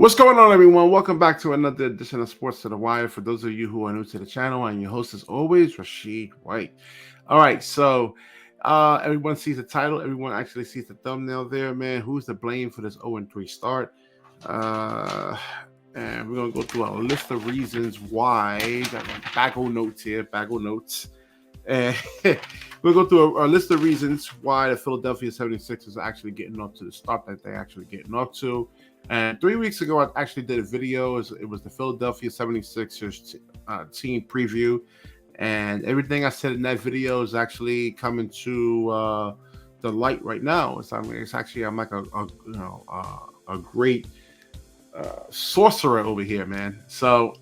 What's going on, everyone? Welcome back to another edition of Sports to the Wire. For those of you who are new to the channel, I'm your host, as always, Rashid White. All right, so everyone sees the title. Everyone actually sees the thumbnail there, man. Who's to blame for this 0-3 start? Uh, and we're going to go through a list of reasons why. Got my bagel notes here, bagel notes. And we'll go through a list of reasons why the Philadelphia 76ers are actually getting off to the start that they're actually getting off to. And 3 weeks ago, I actually did a video. It was the Philadelphia 76ers team preview. And everything I said in that video is actually coming to the light right now. I'm like a great sorcerer over here, man. So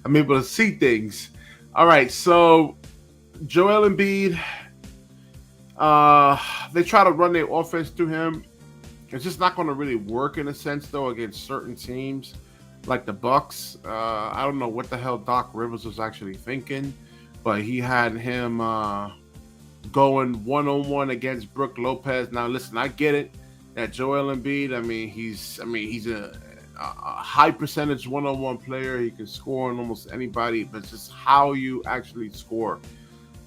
I'm able to see things. All right, so Joel Embiid, they try to run their offense through him. It's just not going to really work in a sense, though, against certain teams like the Bucks. I don't know what the hell Doc Rivers was actually thinking, but he had him going one-on-one against Brook Lopez. Now, listen, I get it that Joel Embiid. He's a high percentage one-on-one player. He can score on almost anybody, but it's just how you actually score.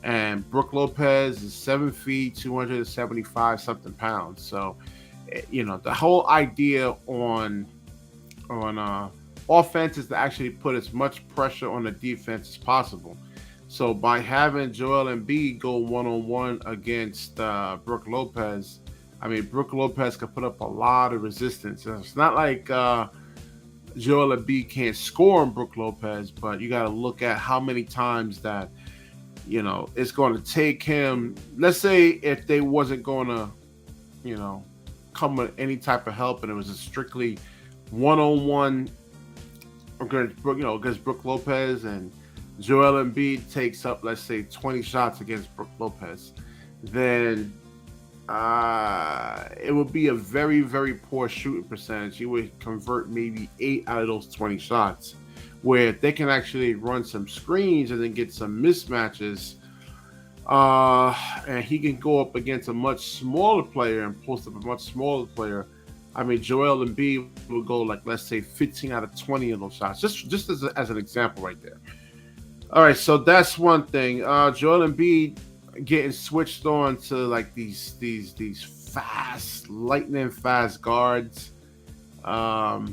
And Brook Lopez is 7 feet, 275 something pounds. So, the whole idea on offense is to actually put as much pressure on the defense as possible. So by having Joel Embiid go one-on-one against Brook Lopez, Brook Lopez can put up a lot of resistance. It's not like Joel Embiid can't score on Brook Lopez, but you got to look at how many times that it's going to take him. Let's say if they wasn't going to come with any type of help, and it was a strictly one-on-one against Brook Lopez, and Joel Embiid takes up, let's say, 20 shots against Brook Lopez, then it would be a very, very poor shooting percentage. You would convert maybe 8 out of those 20 shots, where if they can actually run some screens and then get some mismatches, and he can go up against a much smaller player and post up a much smaller player. Joel Embiid will go, like, let's say 15 out of 20 of those shots, just as an example right there. All right, so that's one thing. Joel Embiid getting switched on to like these fast, lightning fast guards. I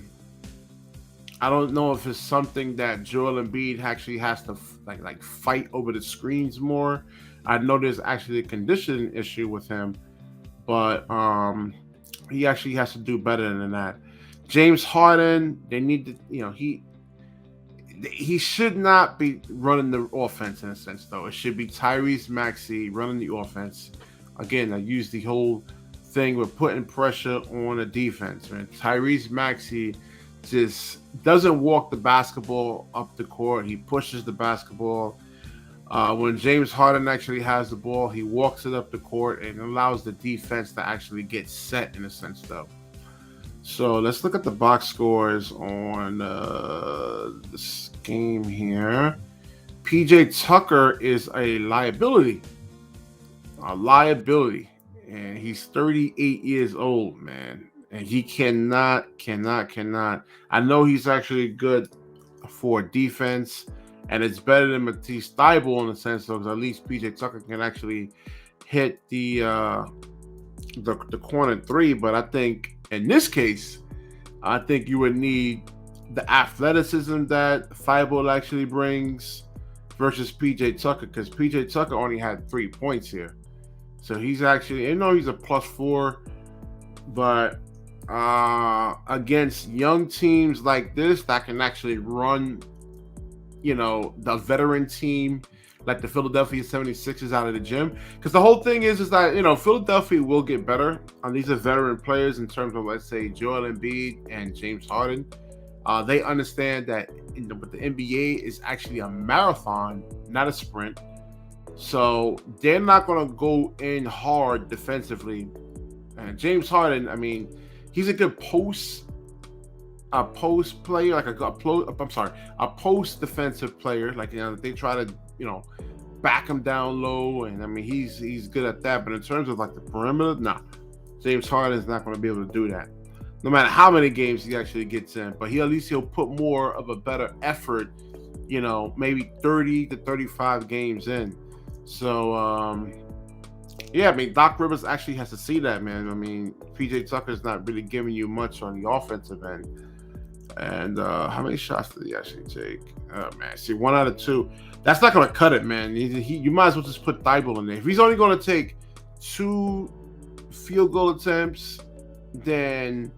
don't know if it's something that Joel Embiid actually has to like fight over the screens more. I know there's actually a conditioning issue with him, but he actually has to do better than that. James Harden, they need to, he should not be running the offense in a sense, though. It should be Tyrese Maxey running the offense. Again, I use the whole thing with putting pressure on the defense, man. Tyrese Maxey just doesn't walk the basketball up the court. He pushes the basketball. When James Harden actually has the ball, he walks it up the court and allows the defense to actually get set in a sense, though. So let's look at the box scores on this game here. PJ Tucker is a liability. And he's 38 years old, man. And he cannot. I know he's actually good for defense, and it's better than Matisse Thybulle in the sense of at least PJ Tucker can actually hit the corner three. But I think in this case, I think you would need the athleticism that Thybulle actually brings versus PJ Tucker, because PJ Tucker only had 3 points here. So he's actually, he's a +4, but against young teams like this that can actually run, the veteran team like the Philadelphia 76ers out of the gym. Because the whole thing is that, Philadelphia will get better. These are veteran players in terms of, let's say, Joel Embiid and James Harden. They understand that the NBA is actually a marathon, not a sprint. So they're not going to go in hard defensively. And James Harden, he's a good post player, like a post defensive player. Like, they try to, back him down low, and he's good at that. But in terms of like the perimeter, nah, James Harden is not going to be able to do that. no matter how many games he actually gets in. But at least he'll put more of a better effort, maybe 30 to 35 games in. So, yeah, I mean, Doc Rivers actually has to see that, man. I mean, PJ Tucker's not really giving you much on the offensive end. And how many shots did he actually take? Oh, man. See, 1 out of 2. That's not going to cut it, man. You might as well just put Thibault in there. If he's only going to take 2 field goal attempts, then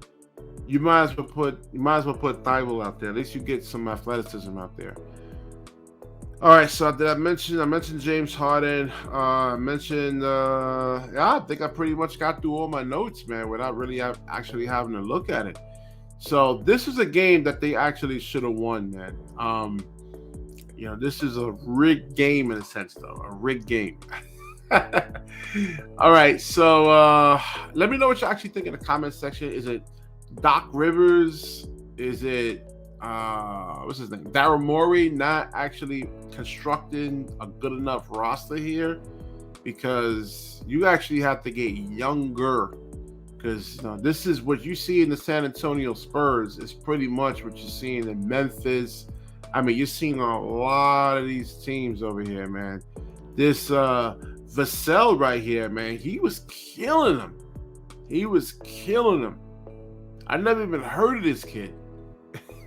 you might as well put Thibault out there. At least you get some athleticism out there. All right, so I mentioned James Harden. I think I pretty much got through all my notes, man, without really actually having to look at it. So this is a game that they actually should have won, man. This is a rigged game in a sense, though, a rigged game. All right, so let me know what you actually think in the comment section. Is it Doc Rivers? Is it what's his name? Daryl Morey not actually constructing a good enough roster here? Because you actually have to get younger. Because this is what you see in the San Antonio Spurs is pretty much what you're seeing in Memphis. I mean, you're seeing a lot of these teams over here, man. This Vassell right here, man, he was killing them. I never even heard of this kid.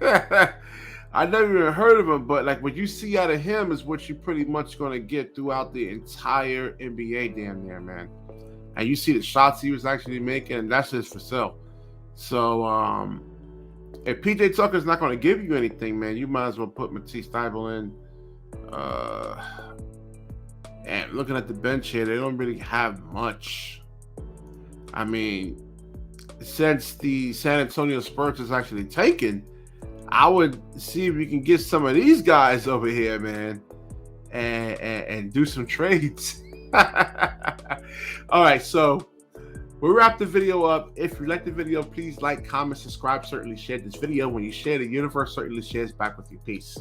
I never even heard of him, but like what you see out of him is what you're pretty much going to get throughout the entire NBA damn near, man. And you see the shots he was actually making, and that's just Vassell. So if PJ Tucker's not going to give you anything, man, you might as well put Matisse Thybulle in. And looking at the bench here, they don't really have much. I mean, since the San Antonio Spurs is actually taken, I would see if we can get some of these guys over here, man, and do some trades. All right, so we'll wrap the video up. If you like the video, please like, comment, subscribe, certainly share this video. When you share, the universe certainly shares back with you. Peace.